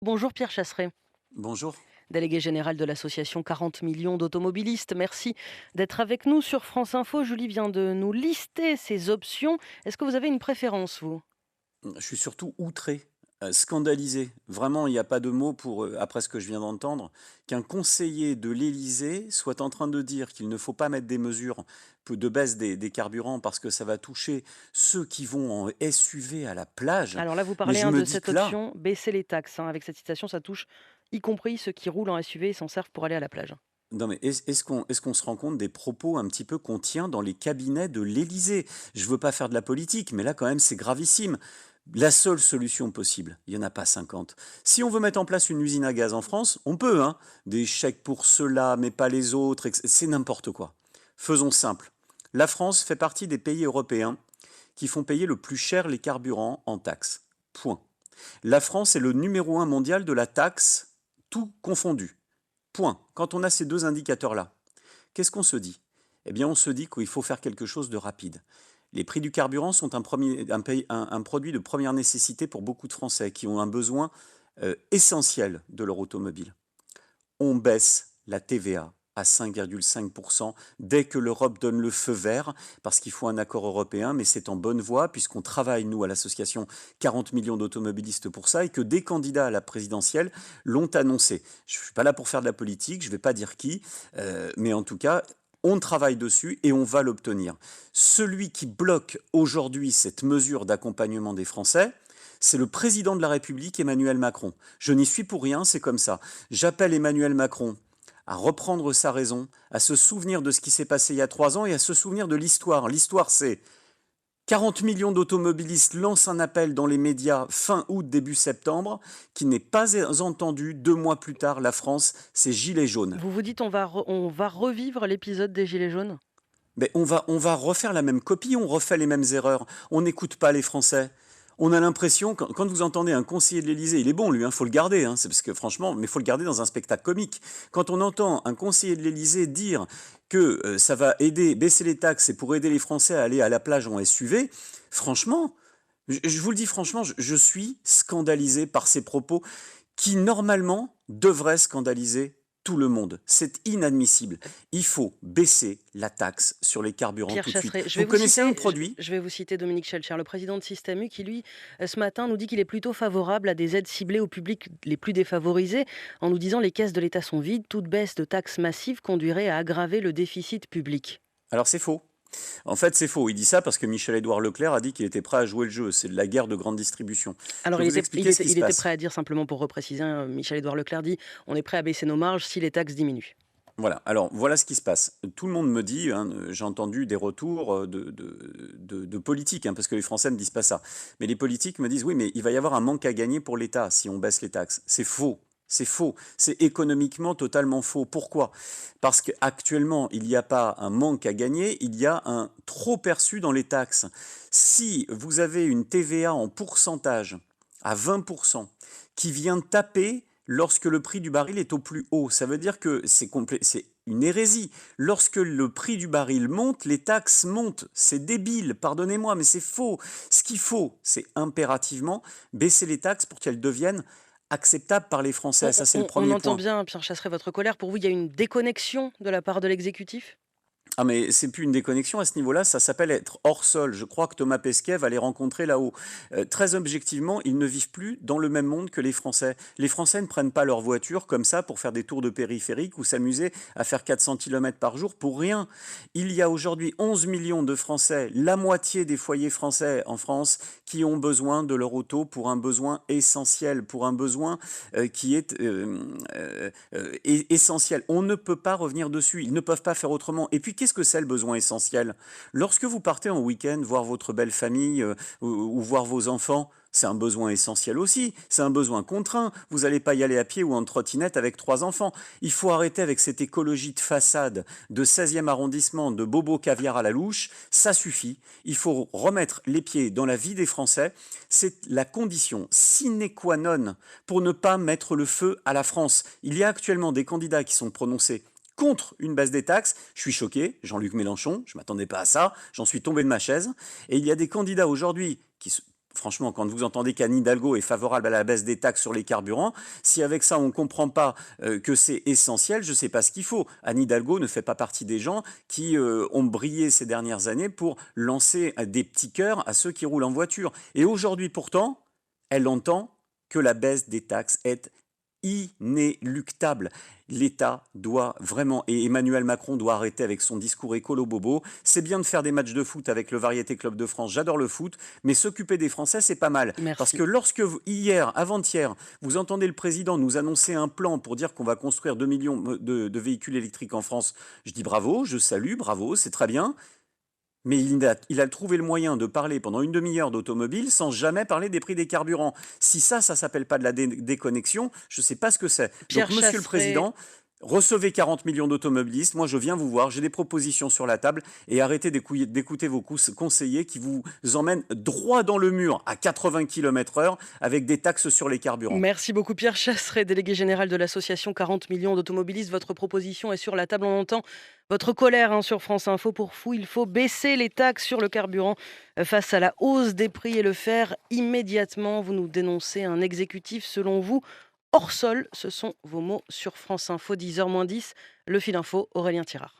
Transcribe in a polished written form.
Bonjour Pierre Chasseret, Bonjour. délégué général de l'association 40 millions d'automobilistes. Merci d'être avec nous sur France Info. Julie vient de nous lister ses options. Est-ce que vous avez une préférence, vous? Je suis surtout outré, scandalisé. Vraiment, il n'y a pas de mots pour, après ce que je viens d'entendre, qu'un conseiller de l'Élysée soit en train de dire qu'il ne faut pas mettre des mesures de baisse des carburants parce que ça va toucher ceux qui vont en SUV à la plage. Alors là, vous Mais parlez je me de dis cette que là, option, baisser les taxes. Avec cette citation, ça touche y compris ceux qui roulent en SUV et s'en servent pour aller à la plage. non mais est-ce qu'on se rend compte des propos un petit peu qu'on tient dans les cabinets de l'Élysée? Je veux pas faire de la politique, mais là quand même c'est gravissime. La seule solution possible, il y en a pas 50. Si on veut mettre en place une usine à gaz en France, on peut, hein. Des chèques pour ceux-là, mais pas les autres, c'est n'importe quoi. Faisons simple. La France fait partie des pays européens qui font payer le plus cher les carburants en taxes. Point. La France est le numéro un mondial de la taxe, tout confondu. Point. Quand on a ces deux indicateurs-là, qu'est-ce qu'on se dit? Eh bien, on se dit qu'il faut faire quelque chose de rapide. Les prix du carburant sont un produit de première nécessité pour beaucoup de Français qui ont un besoin essentiel de leur automobile. On baisse la TVA à 5,5% dès que l'Europe donne le feu vert, parce qu'il faut un accord européen, mais c'est en bonne voie, puisqu'on travaille, nous, à l'association 40 millions d'automobilistes pour ça, et que des candidats à la présidentielle l'ont annoncé. Je ne suis pas là pour faire de la politique, je ne vais pas dire qui, mais en tout cas, on travaille dessus et on va l'obtenir. Celui qui bloque aujourd'hui cette mesure d'accompagnement des Français, c'est le président de la République, Emmanuel Macron. Je n'y suis pour rien, c'est comme ça. J'appelle Emmanuel Macron à reprendre sa raison, à se souvenir de ce qui s'est passé il y a 3 ans et à se souvenir de l'histoire. L'histoire, c'est 40 millions d'automobilistes lancent un appel dans les médias fin août, début septembre, qui n'est pas entendu. 2 mois plus tard, la France, c'est Gilets jaunes. Vous vous dites on va revivre l'épisode des Gilets jaunes? Mais on va refaire la même copie, on refait les mêmes erreurs. On n'écoute pas les Français. On a l'impression, quand vous entendez un conseiller de l'Élysée, il est bon, lui, faut le garder, c'est parce que franchement, mais faut le garder dans un spectacle comique. Quand on entend un conseiller de l'Élysée dire que ça va aider, baisser les taxes et pour aider les Français à aller à la plage en SUV, franchement, je vous le dis franchement, je suis scandalisé par ces propos qui, normalement, devraient scandaliser tout le monde. C'est inadmissible. Il faut baisser la taxe sur les carburants Pierre tout de suite. Chasseret, Vous connaissez un produit? je vais vous citer Dominique Schelcher, le président de Système U, qui lui, ce matin, nous dit qu'il est plutôt favorable à des aides ciblées aux publics les plus défavorisés, en nous disant les caisses de l'État sont vides, toute baisse de taxes massives conduirait à aggraver le déficit public. Alors c'est faux. En fait, c'est faux. Il dit ça parce que Michel-Édouard Leclerc a dit qu'il était prêt à jouer le jeu. C'est de la guerre de grande distribution. Je Alors vais vous expliquer ce qui se il était passe. prêt à dire, simplement pour repréciser, hein, Michel-Édouard Leclerc dit: «On est prêt à baisser nos marges si les taxes diminuent». Voilà, alors voilà ce qui se passe. Tout le monde me dit, j'ai entendu des retours de politiques, parce que les Français ne disent pas ça. Mais les politiques me disent, oui, mais il va y avoir un manque à gagner pour l'État si on baisse les taxes. C'est faux. C'est faux. C'est économiquement totalement faux. Pourquoi? Parce qu'actuellement, il n'y a pas un manque à gagner, il y a un trop perçu dans les taxes. Si vous avez une TVA en pourcentage à 20% qui vient taper lorsque le prix du baril est au plus haut. Ça veut dire que c'est une hérésie. Lorsque le prix du baril monte, les taxes montent. C'est débile, pardonnez-moi, mais c'est faux. Ce qu'il faut, c'est impérativement baisser les taxes pour qu'elles deviennent acceptables par les Français. Ça, c'est le On premier entend point. bien, Pierre Chasseret, votre colère. Pour vous, il y a une déconnexion de la part de l'exécutif? Ah mais c'est plus une déconnexion à ce niveau-là, ça s'appelle être hors sol. Je crois que Thomas Pesquet va les rencontrer là-haut. Très objectivement, ils ne vivent plus dans le même monde que les Français. Les Français ne prennent pas leur voiture comme ça pour faire des tours de périphérique ou s'amuser à faire 400 km par jour pour rien. Il y a aujourd'hui 11 millions de Français, la moitié des foyers français en France, qui ont besoin de leur auto pour un besoin essentiel, pour un besoin qui est essentiel. On ne peut pas revenir dessus, ils ne peuvent pas faire autrement. Et puis, qu'est-ce que c'est le besoin essentiel? Lorsque vous partez en week-end voir votre belle famille ou voir vos enfants, c'est un besoin essentiel aussi, c'est un besoin contraint. Vous n'allez pas y aller à pied ou en trottinette avec 3 enfants. Il faut arrêter avec cette écologie de façade de 16e arrondissement, de bobo caviar à la louche, ça suffit. Il faut remettre les pieds dans la vie des Français. C'est la condition sine qua non pour ne pas mettre le feu à la France. Il y a actuellement des candidats qui sont prononcés contre une baisse des taxes. Je suis choqué, Jean-Luc Mélenchon, je ne m'attendais pas à ça, j'en suis tombé de ma chaise. Et il y a des candidats aujourd'hui Franchement, quand vous entendez qu'Anne Hidalgo est favorable à la baisse des taxes sur les carburants, si avec ça on ne comprend pas que c'est essentiel, je ne sais pas ce qu'il faut. Anne Hidalgo ne fait pas partie des gens qui ont brillé ces dernières années pour lancer des petits cœurs à ceux qui roulent en voiture. Et aujourd'hui pourtant, elle entend que la baisse des taxes est inéluctable. L'État doit vraiment, et Emmanuel Macron doit arrêter avec son discours écolo bobo. C'est bien de faire des matchs de foot avec le Variété Club de France, j'adore le foot, mais s'occuper des Français, c'est pas mal. Parce Merci. que lorsque hier, avant-hier, vous entendez le président nous annoncer un plan pour dire qu'on va construire 2 millions de véhicules électriques en France, je dis bravo, je salue, bravo, c'est très bien. Mais il a trouvé le moyen de parler pendant une demi-heure d'automobile sans jamais parler des prix des carburants. Si ça s'appelle pas de la déconnexion, je ne sais pas ce que c'est. Donc, Pierre Monsieur le Chasseret, Président, recevez 40 millions d'automobilistes. Moi, je viens vous voir. J'ai des propositions sur la table. Et arrêtez d'écouter vos conseillers qui vous emmènent droit dans le mur à 80 km/h avec des taxes sur les carburants. merci beaucoup Pierre Chasseret, délégué général de l'association 40 millions d'automobilistes. Votre proposition est sur la table. On entend votre colère sur France Info. Pour vous, il faut baisser les taxes sur le carburant face à la hausse des prix et le faire immédiatement. Vous nous dénoncez un exécutif, selon vous, hors sol. Ce sont vos mots sur France Info, 10h moins 10. Le fil info, Aurélien Tirard.